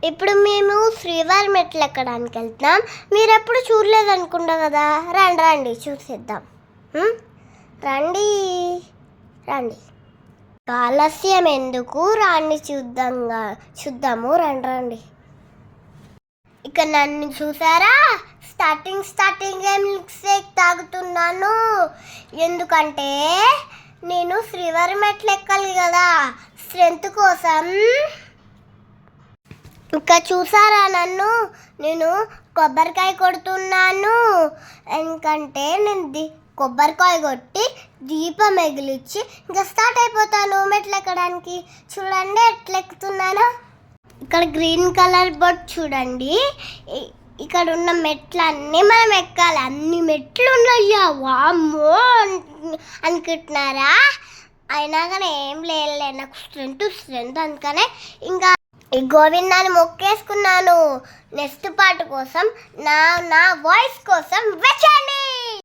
ఇప్పుడు మేము శ్రీవారి మెట్లు ఎక్కడానికి వెళ్తున్నాం. మీరు ఎప్పుడు చూడలేదు అనుకుంటా కదా. రండి రండి చూసేద్దాం. రండి రండి, ఆలస్యం ఎందుకు, రండి చూద్దాము. రండి రండి. ఇక నన్ను చూసారా, స్టార్టింగ్ మిల్క్ షేక్ తాగుతున్నాను. ఎందుకంటే నేను శ్రీవారి మెట్లు ఎక్కాలి కదా, స్ట్రెంత్ కోసం. ఇంకా చూసారా నన్ను, నేను కొబ్బరికాయ కొడుతున్నాను. ఎందుకంటే నేను కొబ్బరికాయ కొట్టి దీపం ఎగిలిచ్చి ఇంకా స్టార్ట్ అయిపోతాను మెట్లు ఎక్కడానికి. చూడండి ఎట్లా ఎక్కుతున్నాను. ఇక్కడ గ్రీన్ కలర్ బోర్డ్ చూడండి. ఇక్కడ ఉన్న మెట్లన్నీ మనం ఎక్కాలి. అన్ని మెట్లు ఉన్నాయా, వామ్మో అనుకుంటున్నారా? అయినా కానీ ఏం లేదు, నాకు స్ట్రెంత్ అందుకనే ఇంకా ఈ గోవిందాన్ని మొక్కేసుకున్నాను. నెక్స్ట్ పార్ట్ కోసం నా వాయిస్ కోసం వచ్చండి.